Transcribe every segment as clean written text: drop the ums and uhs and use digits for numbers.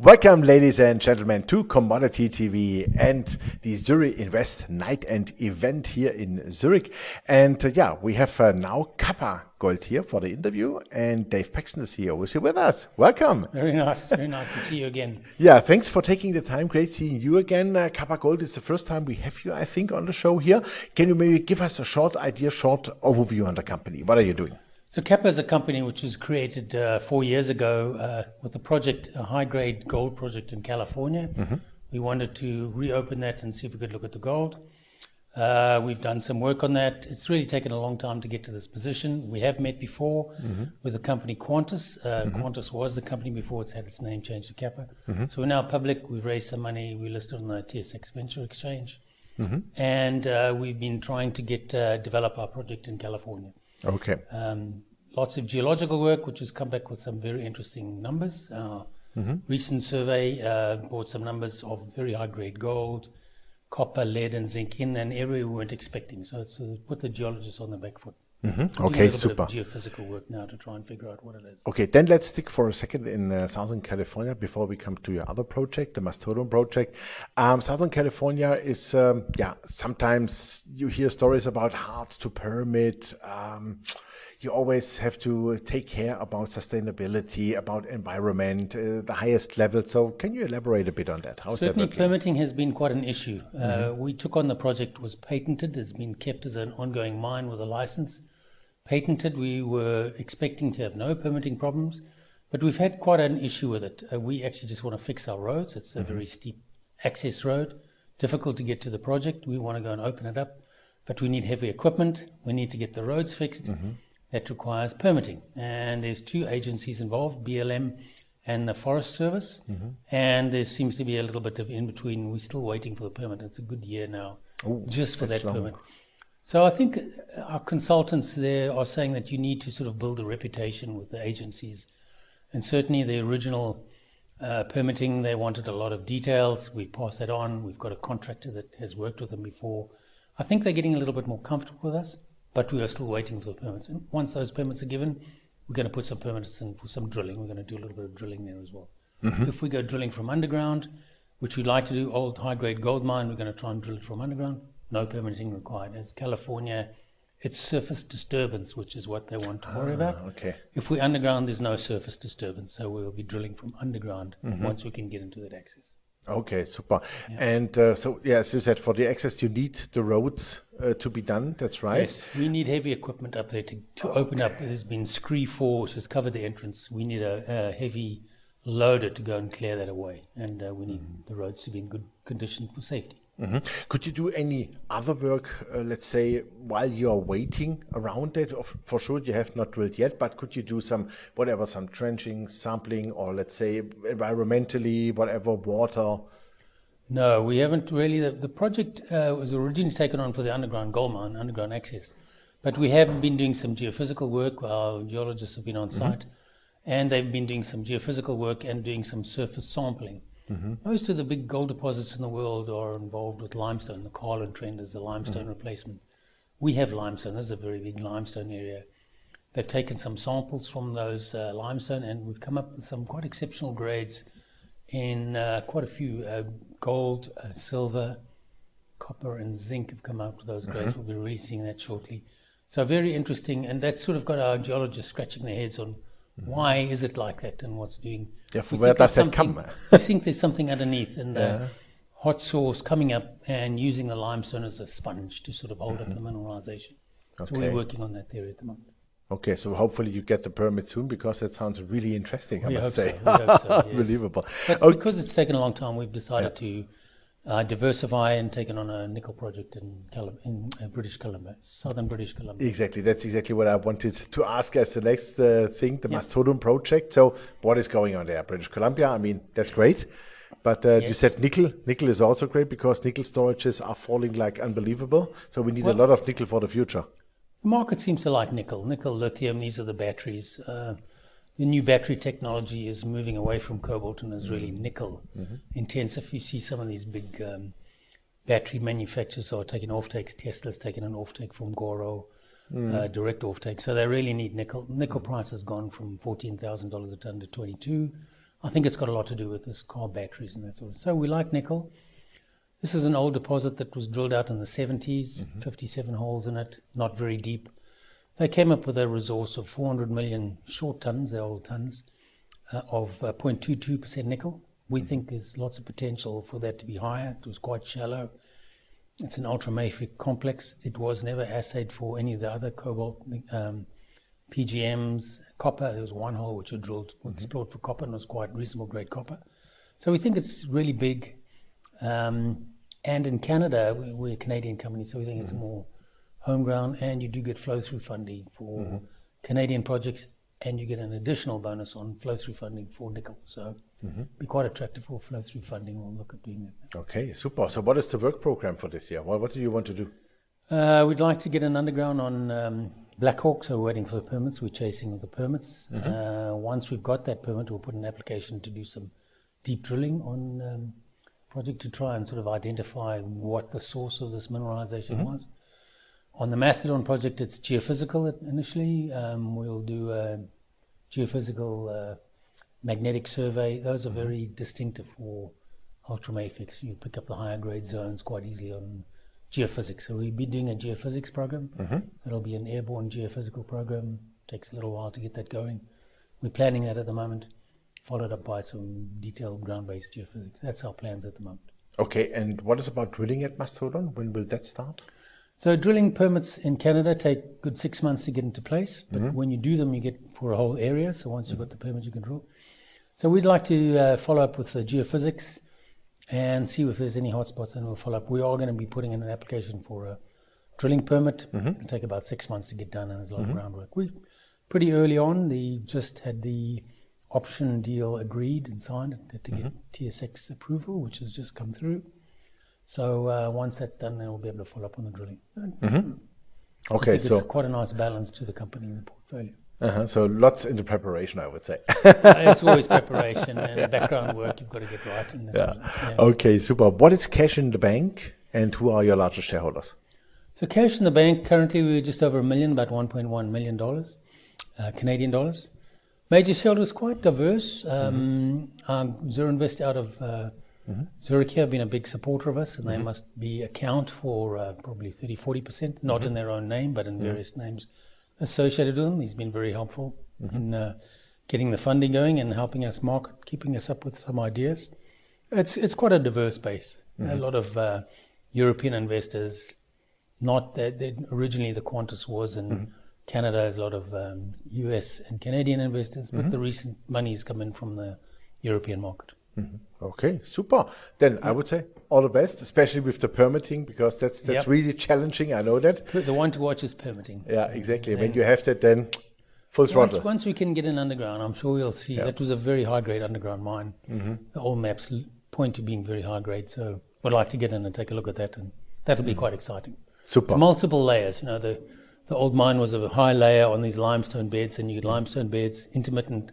Welcome, ladies and gentlemen, to Commodity TV and the Zurich Invest Night and Event here in Zurich. And we have now KAPA Gold here for the interview, and Dave Paxton, the CEO, is here with us. Welcome. Very nice to see you again. Yeah, thanks for taking the time. Great seeing you again. KAPA Gold is the first time we have you, I think, on the show here. Can you maybe give us a short overview on the company? What are you doing? So KAPA is a company which was created 4 years ago with a high-grade gold project in California. Mm-hmm. We wanted to reopen that and see if we could look at the gold. We've done some work on that. It's really taken a long time to get to this position. We have met before with the company Qantas. Qantas was the company before it's had its name changed to KAPA. Mm-hmm. So we're now public. We've raised some money. We listed on the TSXV Venture Exchange. Mm-hmm. And we've been trying to develop our project in California. Okay. Lots of geological work, which has come back with some very interesting numbers. Recent survey brought some numbers of very high-grade gold, copper, lead, and zinc in an area we weren't expecting. So it's put the geologists on the back foot. Mm-hmm. Okay, super. Bit of geophysical work now to try and figure out what it is. Okay, then let's stick for a second in Southern California before we come to your other project, the MASTODON project. Southern California is, sometimes you hear stories about hard to permit. You always have to take care about sustainability, about environment, the highest level. So can you elaborate a bit on that? How's Certainly that permitting has been quite an issue. We took on the project, was patented, has been kept as an ongoing mine with a license. Patented, we were expecting to have no permitting problems, but we've had quite an issue with it. We actually just want to fix our roads. It's a very steep access road, difficult to get to the project. We want to go and open it up, but we need heavy equipment. We need to get the roads fixed. That requires permitting. And there's two agencies involved, BLM and the Forest Service. And there seems to be a little bit of in between. We're still waiting for the permit. It's a good year now just for that permit. So I think our consultants there are saying that you need to sort of build a reputation with the agencies. And certainly the original permitting, they wanted a lot of details. We passed that on. We've got a contractor that has worked with them before. I think they're getting a little bit more comfortable with us, but we are still waiting for the permits. And once those permits are given, we're going to put some permits in for some drilling. We're going to do a little bit of drilling there as well. If we go drilling from underground, which we'd like to do, old high-grade gold mine, we're going to try and drill it from underground. No permitting required. As California, it's surface disturbance, which is what they want to worry about. Okay. If we're underground, there's no surface disturbance, so we'll be drilling from underground once we can get into that access. Okay, super. Yeah. And as you said, for the access, you need the roads to be done. That's right. Yes, we need heavy equipment up there to open up. There's been scree 4, which has covered the entrance. We need a heavy loader to go and clear that away, and we need the roads to be in good condition for safety. Could you do any other work, let's say, while you're waiting around it? For sure, you have not drilled yet, but could you do some trenching, sampling, or let's say environmentally, whatever, water? No, we haven't really. The project was originally taken on for the underground gold mine, underground access, but we have been doing some geophysical work. Our geologists have been on site, and they've been doing some geophysical work and doing some surface sampling. Most of the big gold deposits in the world are involved with limestone. The Carlin trend is the limestone replacement. We have limestone. This is a very big limestone area. They've taken some samples from those limestone, and we've come up with some quite exceptional grades in quite a few. Gold, silver, copper, and zinc have come out with those grades. We'll be releasing that shortly. So very interesting, and that's sort of got our geologists scratching their heads on why is it like that and what's doing. Yeah, from where does that come? I think there's something underneath, and hot source coming up and using the limestone as a sponge to sort of hold up the mineralization. So we're working on that theory at the moment. Okay, so hopefully you get the permit soon, because that sounds really interesting, I must say. We hope so, yes. Unbelievable. But because it's taken a long time, we've decided to diversify and taken on a nickel project in British Columbia, southern British Columbia. Exactly, that's exactly what I wanted to ask as the next thing, the MASTODON project. So what is going on there? British Columbia, I mean, that's great. But you said nickel. Nickel is also great, because nickel storages are falling like unbelievable. So we need a lot of nickel for the future. The market seems to like nickel, lithium, these are the batteries. The new battery technology is moving away from cobalt and is really nickel intensive. You see some of these big battery manufacturers are taking off-takes. Tesla's taking an off-take from Goro, direct off-take. So they really need nickel. Nickel price has gone from $14,000 a ton to $22,000. I think it's got a lot to do with this car batteries and that sort of. So we like nickel. This is an old deposit that was drilled out in the 70s, 57 holes in it, not very deep. They came up with a resource of 400 million short tons, the old tons, of 0.22% nickel. We think there's lots of potential for that to be higher. It was quite shallow. It's an ultramafic complex. It was never assayed for any of the other cobalt, PGMs, copper. There was one hole which was drilled, explored for copper, and was quite reasonable grade copper. So we think it's really big. And in Canada, we're a Canadian company, so we think it's more home ground, and you do get flow-through funding for Canadian projects, and you get an additional bonus on flow-through funding for nickel. So be quite attractive for flow-through funding. We'll look at doing that. Okay, super. So what is the work program for this year? What do you want to do? We'd like to get an underground on Black Hawk, so we're waiting for the permits. We're chasing the permits. Once we've got that permit, we'll put an application to do some deep drilling on project to try and sort of identify what the source of this mineralization was. On the MASTODON project, it's geophysical initially. We'll do a geophysical magnetic survey. Those are very distinctive for ultramafics. You pick up the higher grade zones quite easily on geophysics. So we'll be doing a geophysics program. It'll be an airborne geophysical program. Takes a little while to get that going. We're planning that at the moment, followed up by some detailed ground-based geophysics. That's our plans at the moment. Okay, and what is about drilling at Mastodon? When will that start? So drilling permits in Canada take good 6 months to get into place, but when you do them, you get for a whole area. So once you've got the permit, you can drill. So we'd like to follow up with the geophysics and see if there's any hotspots, and we'll follow up. We are going to be putting in an application for a drilling permit. It'll take about 6 months to get done, and there's a lot of groundwork. We pretty early on, they just had the option deal agreed and signed to get TSX approval, which has just come through. So once that's done, then we'll be able to follow up on the drilling. Okay, so it's quite a nice balance to the company in the portfolio. So lots in the preparation, I would say. It's always preparation and background work you've got to get right. And Okay, super. What is cash in the bank, and who are your largest shareholders? So cash in the bank, currently we're just over $1 million, about $1.1 million Canadian dollars. Major shareholders quite diverse. Zero Invest out of Zurich here have been a big supporter of us, and they must account for probably 30-40%, not in their own name, but in various names associated with them. He's been very helpful in getting the funding going and helping us market, keeping us up with some ideas. It's quite a diverse base. A lot of European investors, not that originally the Qantas was in Canada, there's a lot of US and Canadian investors, but the recent money has come in from the European market. Okay, super. Then I would say all the best, especially with the permitting, because that's really challenging. I know that. The one to watch is permitting. Yeah, exactly. When you have that, then full throttle. Once we can get in underground, I'm sure we'll see. That was a very high grade underground mine. The old maps point to being very high grade, so we'd like to get in and take a look at that, and that'll be quite exciting. Super. It's multiple layers. You know, the old mine was a high layer on these limestone beds, and you get limestone beds, intermittent.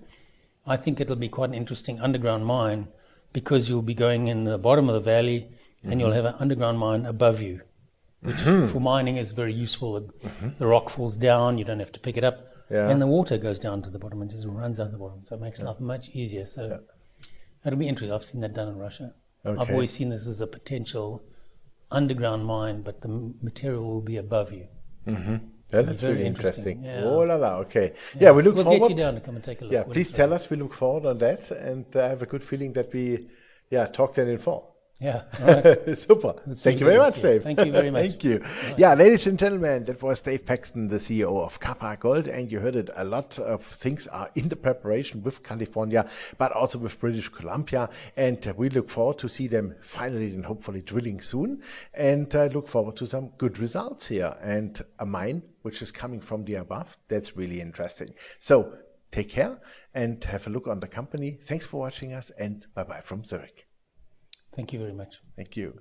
I think it'll be quite an interesting underground mine, because you'll be going in the bottom of the valley and you'll have an underground mine above you, which for mining is very useful. The rock falls down, you don't have to pick it up, and the water goes down to the bottom and just runs out the bottom. So it makes life much easier. So it'll be interesting. I've seen that done in Russia. Okay. I've always seen this as a potential underground mine, but the material will be above you. That is really interesting. Yeah. Oh la la, okay. Yeah, we look we'll forward. We'll get you down to come and take a look. Yeah, please tell us. We look forward on that, and I have a good feeling that we, talk then in fall. Yeah, all right. Super. Thank you very much, Dave. Thank you very much. Thank you. Yeah, ladies and gentlemen, that was Dave Paxton, the CEO of KAPA Gold, and you heard it. A lot of things are in the preparation with California, but also with British Columbia, and we look forward to see them finally and hopefully drilling soon, and look forward to some good results here, and a mine which is coming from the above. That's really interesting. So take care and have a look on the company. Thanks for watching us, and bye-bye from Zurich. Thank you very much. Thank you.